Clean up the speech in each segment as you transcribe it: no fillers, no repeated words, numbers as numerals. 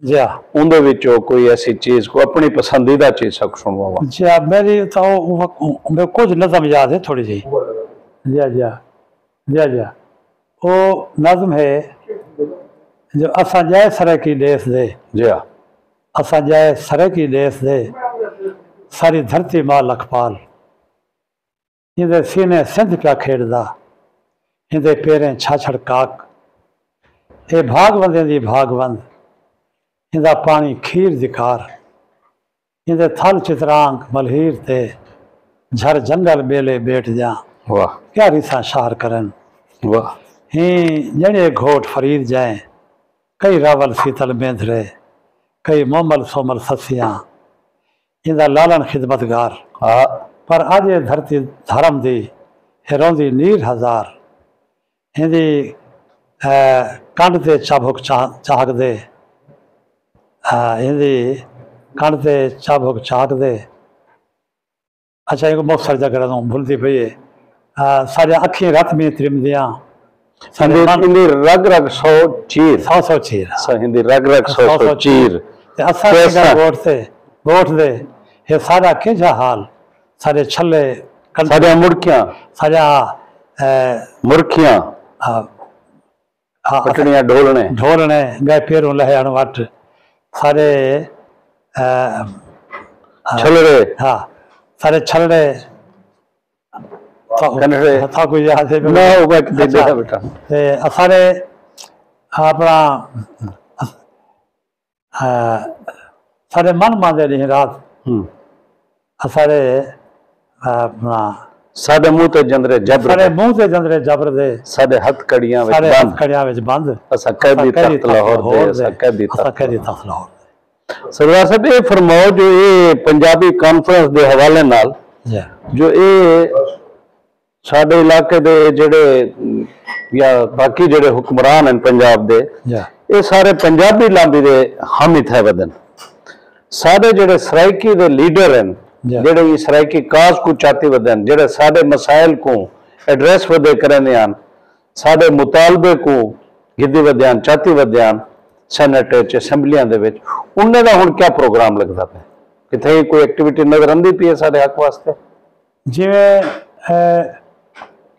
जी उनदे विचों कोई ऐसी चीज को अपनी पसंदीदा चीज सब सुनवावा। जी मेरी तो मेरे कुछ नज़म याद है थोड़ी जी। जी जी जी जी वो नज़म है जो असा जाए सरे की देश दे। जी असा जाए सरे की देश दे सारी धरती मां लखपाल इंदे सीने सिंध पिया खेड़दा इंदे पेरें छाछड़ काक ए भागवंदे दी भागवंद इंदा पानी खीर दिकार इंदे थल चितरांग मलहीर ते झर जंगल बेले बैठ जा। वाह क्या रिसा शार करन वाह ही जने घोट फरीद जाए कई रावल शीतल मेंधरे कई मोमल सोमल ससियां इंदा लालन खिदमतगार। हाँ पर आज ये धरती धर्म दी हिरोंदी नीर हजार हिंदी कंड ते चाबुक चाहक दे हिंदी कंड ते चाबुक चाहक दे। अच्छा एक बहुत सारी जगह भूलती पई है सारे अखी रत में त्रिमदियां हिंदी रग रग सौ चीर सौ चीर हिंदी रग रग सौ चीर असा गोठ दे ये सारा केजा हाल सारे छले सारे मुड़कियां सारा मुर्खियां पटड़ियां ढोलने ढोलने गए पेरों लहण वट सारे छलड़े हाँ सारे छलड़े था कोई याद है मैं होगा दे दे बेटा ते सारे अपना सारे मन मांदे नहीं रात सारे अपना साडे मुंह ते जंदरे जबर सारे मुंह ते जंदरे जबर दे साडे हथ कड़ियां विच सारे बंद हथ कड़ियां विच बंद असा कैदी तख्त लाहौर दे असा कैदी तख्त लाहौर। सरदार साहब ये फरमाओ जो ये पंजाबी कॉन्फ्रेंस दे हवाले नाल जो ये साडे इलाके दे जेड़े या बाकी जेड़े हुक्मरान हैं पंजाब दे ये सारे पंजाबी लांबी दे हामी थे वदन साडे जेड़े सराइकी दे लीडर हैं जेड़े ये सराइकी काज को चाहती वदन जेड़े साडे मसाइल को एड्रेस वदे करने आन साडे मुतालबे को गिद्दी वद्यान चाहती वद्यान सेनेट असैम्बलियां दे विच उन्हें दा हुण क्या प्रोग्राम लगदा पे किथे कोई एक्टिविटी नजर आंदी पई है साडे हक वास्ते जिवें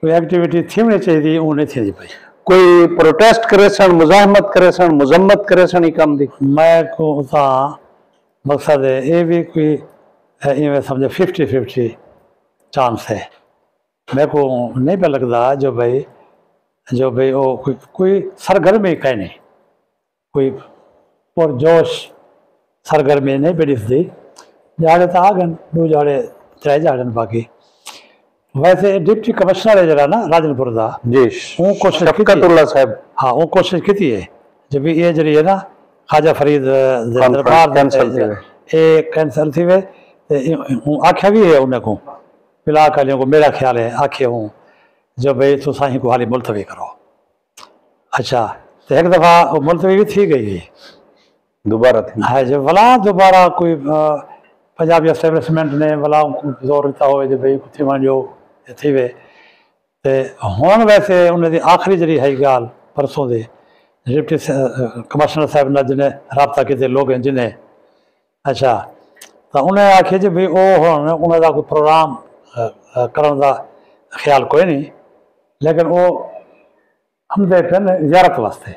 कोई एक्टिविटी थी चाहिए उन्हें थी पई कोई प्रोटेस्ट करे सन मुजाहमत करे सन मुजम्मत करे सन ही काम दी मैं को ता मकसद है ये भी कोई इवें समझे 50-50 चांस है मेरे को नहीं पे लगता जो भाई वो कोई सरगर्मी कहीं नहीं कोई पुरजोश सरगर्मी नहीं पे दिसदी जाड़े तो आ गए दो जाड़े त्रै जाड़े बाकी वैसे डिप्टी कमिश्नर है जरा ना राजनपुर का जी वो कोशिश शफकतुल्लाह साहब हाँ वो कोशिश की है जब ये जरी है ना ख्वाजा फरीद दरबार कैंसल थी वे आख्या भी है उन्हें को फिलहाल वालियों को मेरा ख्याल है आखे हूँ जो भाई तो साही को हाली मुलतवी करो। अच्छा तो एक दफ़ा मुलतवी भी थी गई दोबारा थी है जो भला दोबारा कोई पंजाबी एस्टेब्लिशमेंट ने भला जोर दिता हो जो भाई कुछ वञो थी वे ते हुण वैसे उन्हें आखिरी जी है गाल परसों दे डिप्टी कमिश्नर साहब ने जिन्हें रबता किए लोग जिन्हें अच्छा तो उन्हें आखे जी भाई उन्हें कोई प्रोग्राम करने का ख्याल कोई नहीं लेकिन वो हमदे पे जियारत वास्ते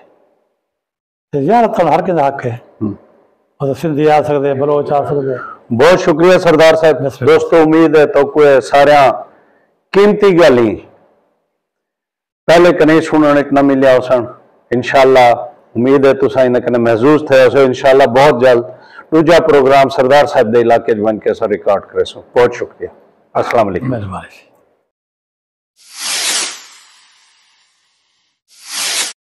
जियारत हर किसी हक है तो सिंधी आ सकते बलोच आ सकते। बहुत शुक्रिया सरदार साहब दोस्तों उम्मीद है तो कोई सारे कीमती गल ही पहले कने सुनने न मिले सन इंशाअल्लाह उम्मीद है तुसा इन कने महसूस थे सो इंशाअल्लाह बहुत जल्द दूजा प्रोग्राम सरदार साहब के इलाके बन के रिकॉर्ड करे सो बहुत शुक्रिया अस्सलाम वालेकुम। मेहरबानी।